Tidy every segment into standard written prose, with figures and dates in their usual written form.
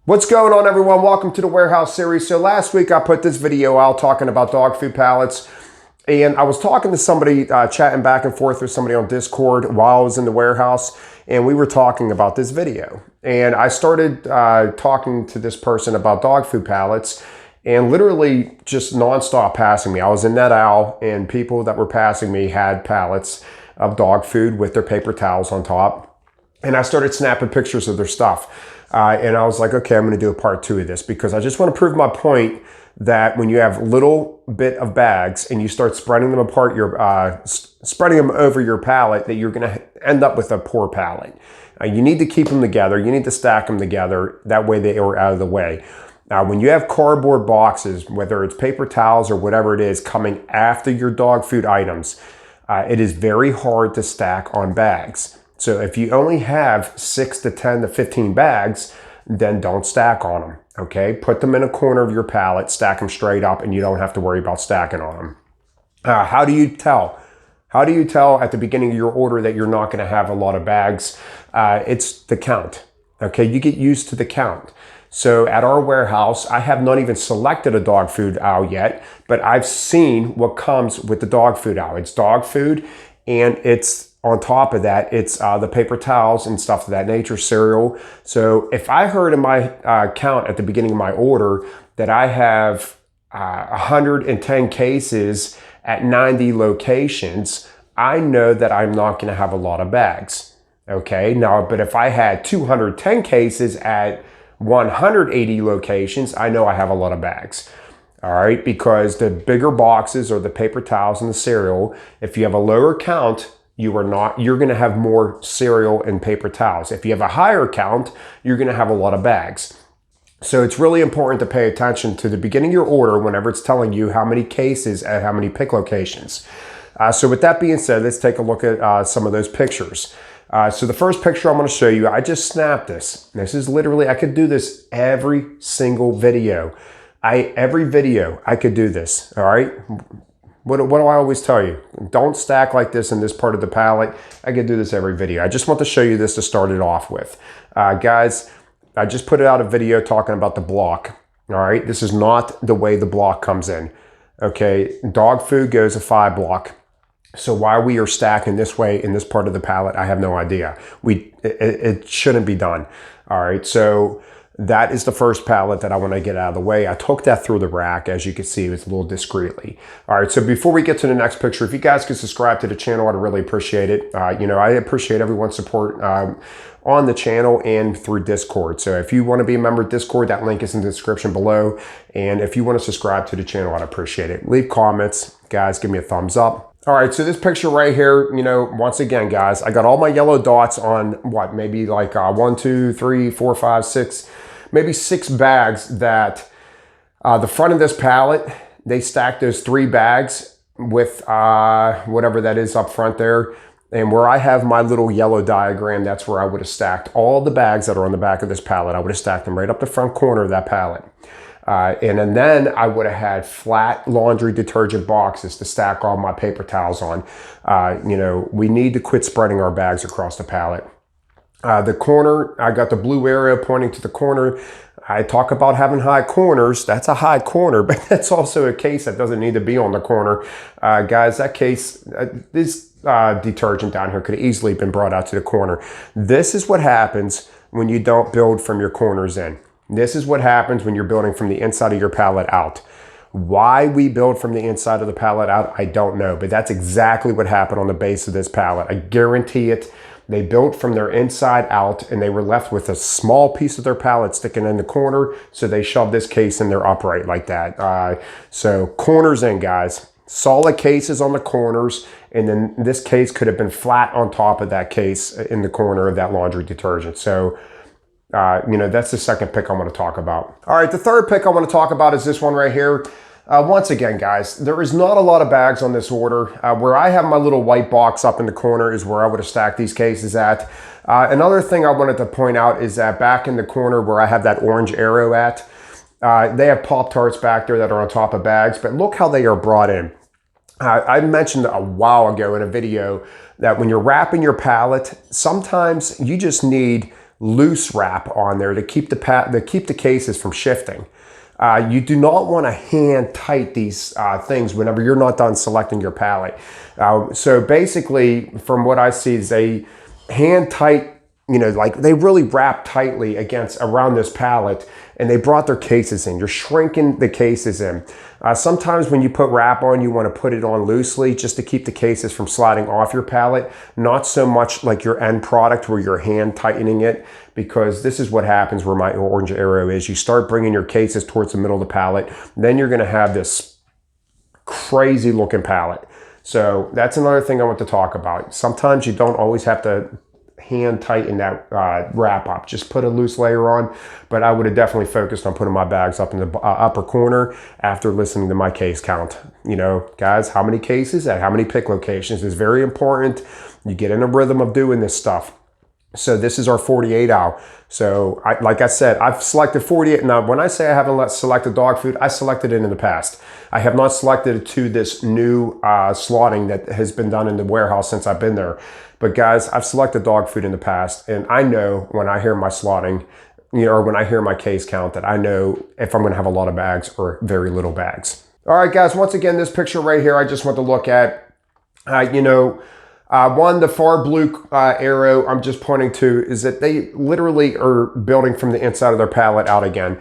What's going on, everyone? Welcome to the Warehouse Series. So last week I put this video out talking about dog food pallets, and I was talking to somebody, chatting back and forth with somebody on Discord while I was in the warehouse, and we were talking about this video. And I started talking to this person about dog food pallets, and literally just nonstop passing me. I was in that aisle, and people that were passing me had pallets of dog food with their paper towels on top. And I started snapping pictures of their stuff. And I was like, okay, I'm going to do a part 2 of this because I just want to prove my point that when you have little bit of bags and you start spreading them apart, spreading them over your pallet, that you're going to end up with a poor pallet. You need to keep them together. You need to stack them together. That way they are out of the way. Now, when you have cardboard boxes, whether it's paper towels or whatever it is, coming after your dog food items, it is very hard to stack on bags. So if you only have 6 to 10 to 15 bags, then don't stack on them, okay? Put them in a corner of your pallet, stack them straight up, and you don't have to worry about stacking on them. How do you tell? How do you tell at the beginning of your order that you're not gonna have a lot of bags? It's the count, okay? You get used to the count. So at our warehouse, I have not even selected a dog food aisle yet, but I've seen what comes with the dog food aisle. It's dog food, and it's on top of that, it's the paper towels and stuff of that nature, cereal. So if I heard in my count at the beginning of my order that I have 110 cases at 90 locations, I know that I'm not going to have a lot of bags. Okay, now, but if I had 210 cases at 180 locations, I know I have a lot of bags. All right, because the bigger boxes or the paper towels and the cereal, if you have a lower count, you're going to have more cereal and paper towels. If you have a higher count, you're going to have a lot of bags. So it's really important to pay attention to the beginning of your order whenever it's telling you how many cases at how many pick locations. So with that being said, let's take a look at some of those pictures. So the first picture I'm going to show you, I just snapped this. This is literally, I could do this every single video. Every video I could do this, all right? What do I always tell you? Don't stack like this in this part of the pallet. I could do this every video. I just want to show you this to start it off with. Guys, I just put out a video talking about the block, all right? This is not the way the block comes in, okay? Dog food goes a 5 block. So why we are stacking this way in this part of the pallet, I have no idea. It shouldn't be done, all right? So that is the first pallet that I want to get out of the way. I took that through the rack. As you can see, it was a little discreetly. All right, so before we get to the next picture, if you guys could subscribe to the channel, I'd really appreciate it. I appreciate everyone's support on the channel and through Discord. So if you want to be a member of Discord, that link is in the description below. And if you want to subscribe to the channel, I'd appreciate it. Leave comments. Guys, give me a thumbs up. All right, so this picture right here, once again, guys, I got all my yellow dots on what, maybe like 1, 2, 3, 4, 5, 6, maybe 6 bags that the front of this pallet, they stacked those 3 bags with whatever that is up front there. And where I have my little yellow diagram, that's where I would have stacked all the bags that are on the back of this pallet. I would have stacked them right up the front corner of that pallet. And then I would have had flat laundry detergent boxes to stack all my paper towels on. We need to quit spreading our bags across the pallet. The corner, I got the blue area pointing to the corner. I talk about having high corners. That's a high corner, but that's also a case that doesn't need to be on the corner. Guys, that case, this detergent down here could have easily been brought out to the corner. This is what happens when you don't build from your corners in. This is what happens when you're building from the inside of your pallet out. Why we build from the inside of the pallet out, I don't know, but that's exactly what happened on the base of this pallet. I guarantee it. They built from their inside out, and they were left with a small piece of their pallet sticking in the corner, so they shoved this case in there upright like that. So corners in, guys. Solid cases on the corners, and then this case could have been flat on top of that case in the corner of that laundry detergent. So that's the second pick I want to talk about. All right, the third pick I want to talk about is this one right here. Once again, guys, there is not a lot of bags on this order. Where I have my little white box up in the corner is where I would have stacked these cases at. Another thing I wanted to point out is that back in the corner where I have that orange arrow at, they have Pop-Tarts back there that are on top of bags, but look how they are brought in. I mentioned a while ago in a video that when you're wrapping your pallet, sometimes you just need loose wrap on there to keep the cases from shifting. You do not want to hand tight these things whenever you're not done selecting your pallet. So basically, from what I see, is they hand tight, like they really wrap tightly around this pallet, and they brought their cases in. You're shrinking the cases in. Sometimes when you put wrap on, you want to put it on loosely just to keep the cases from sliding off your pallet. Not so much like your end product where you're hand tightening it, because this is what happens where my orange arrow is. You start bringing your cases towards the middle of the pallet, then you're going to have this crazy looking pallet. So that's another thing I want to talk about. Sometimes you don't always have to hand tighten that wrap up. Just put a loose layer on, but I would have definitely focused on putting my bags up in the upper corner after listening to my case count. Guys, how many cases at how many pick locations is very important. You get in a rhythm of doing this stuff. So this is our 48 hour. So like I said, I've selected 48. Now, when I say I haven't selected dog food, I selected it in the past. I have not selected it to this new slotting that has been done in the warehouse since I've been there. But guys, I've selected dog food in the past, and I know when I hear my slotting, or when I hear my case count, that I know if I'm going to have a lot of bags or very little bags. All right, guys, once again, this picture right here, I just want to look at, the far blue arrow I'm just pointing to is that they literally are building from the inside of their pallet out again.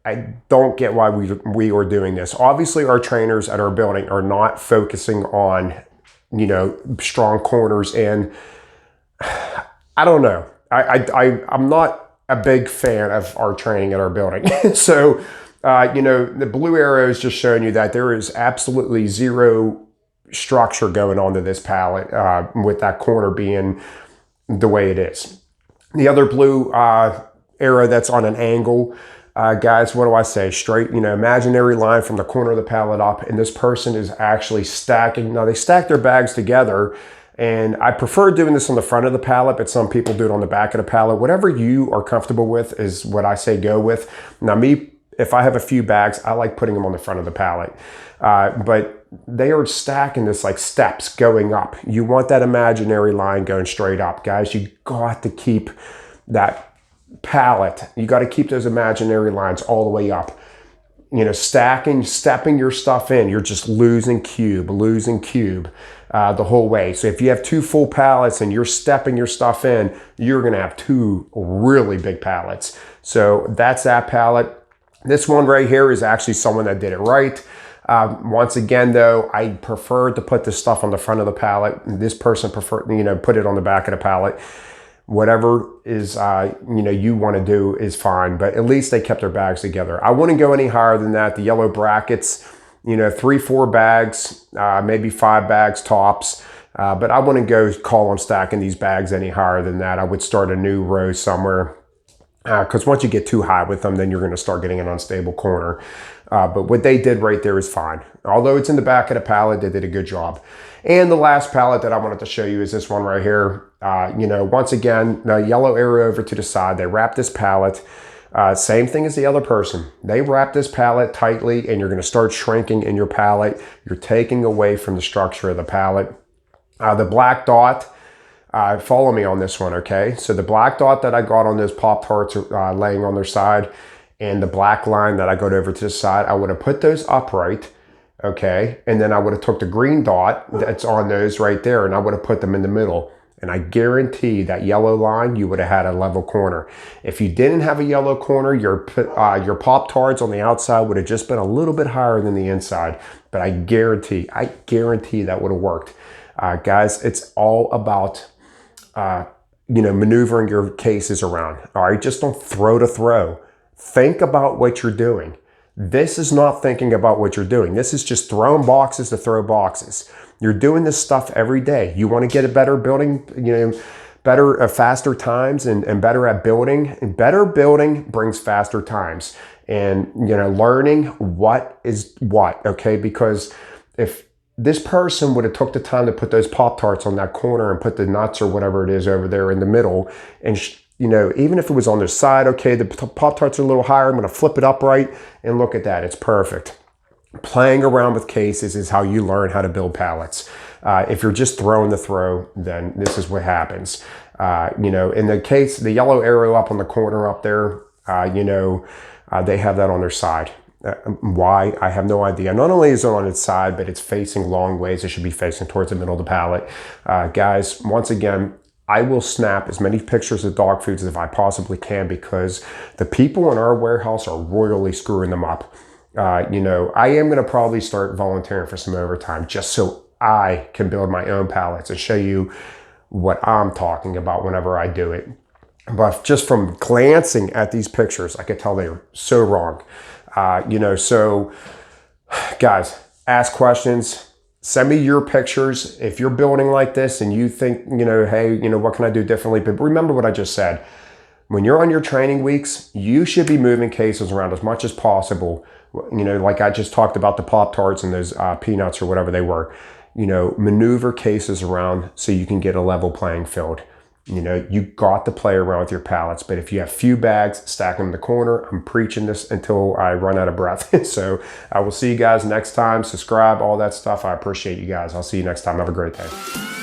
I don't get why we are doing this. Obviously, our trainers at our building are not focusing on, strong corners, and I don't know. I'm not a big fan of our training at our building. So, the blue arrow is just showing you that there is absolutely zero structure going on to this pallet with that corner being the way it is. The other blue arrow that's on an angle, guys, what do I say? Straight, imaginary line from the corner of the pallet up, and this person is actually stacking. Now, they stack their bags together, and I prefer doing this on the front of the pallet, but some people do it on the back of the pallet. Whatever you are comfortable with is what I say go with. Now, me, if I have a few bags, I like putting them on the front of the pallet. But they are stacking this like steps going up. You want that imaginary line going straight up. Guys, you got to keep that pallet. You got to keep those imaginary lines all the way up. Stepping your stuff in, you're just losing cube the whole way. So if you have two full pallets and you're stepping your stuff in, you're going to have two really big pallets. So that's that pallet. This one right here is actually someone that did it right. Once again, though, I prefer to put this stuff on the front of the pallet. This person preferred, put it on the back of the pallet. Whatever is, you want to do is fine, but at least they kept their bags together. I wouldn't go any higher than that. The yellow brackets, 3-4 bags, maybe 5 bags tops. But I wouldn't go call on stacking these bags any higher than that. I would start a new row somewhere. Because once you get too high with them, then you're going to start getting an unstable corner. But what they did right there is fine. Although it's in the back of the pallet, they did a good job. And the last pallet that I wanted to show you is this one right here. Once again, the yellow arrow over to the side. They wrap this pallet. Same thing as the other person. They wrap this pallet tightly, and you're going to start shrinking in your pallet. You're taking away from the structure of the pallet. The black dot. Follow me on this one, okay? So the black dot that I got on those Pop-Tarts laying on their side, and the black line that I got over to the side, I would have put those upright, okay? And then I would have took the green dot that's on those right there, and I would have put them in the middle. And I guarantee that yellow line, you would have had a level corner. If you didn't have a yellow corner, your Pop-Tarts on the outside would have just been a little bit higher than the inside. But I guarantee that would have worked. Guys, it's all about maneuvering your cases around. All right, just don't throw to throw. Think about what you're doing. This is not thinking about what you're doing. This is just throwing boxes to throw boxes. You're doing this stuff every day. You want to get a better building, faster times and better at building. And better building brings faster times. And, learning what is what, okay? Because if this person would have took the time to put those Pop-Tarts on that corner and put the nuts or whatever it is over there in the middle. And, even if it was on their side, okay, the Pop-Tarts are a little higher. I'm going to flip it upright and look at that. It's perfect. Playing around with cases is how you learn how to build pallets. If you're just throwing the throw, then this is what happens. You know, in the case, the yellow arrow up on the corner up there, you know, they have that on their side. Why? I have no idea. Not only is it on its side, but it's facing long ways. It should be facing towards the middle of the pallet. Guys, once again, I will snap as many pictures of dog foods as I possibly can because the people in our warehouse are royally screwing them up. You know, I am going to probably start volunteering for some overtime just so I can build my own pallets and show you what I'm talking about whenever I do it. But just from glancing at these pictures, I could tell they are so wrong. You know, so guys, ask questions. Send me your pictures. If you're building like this and you think, you know, hey, you know, what can I do differently? But remember what I just said. When you're on your training weeks, you should be moving cases around as much as possible. You know, like I just talked about the Pop-Tarts and those peanuts or whatever they were. You know, maneuver cases around so you can get a level playing field. You know, you got to play around with your pallets, but if you have few bags, stack them in the corner. I'm preaching this until I run out of breath. So I will see you guys next time. Subscribe, all that stuff. I appreciate you guys. I'll see you next time. Have a great day.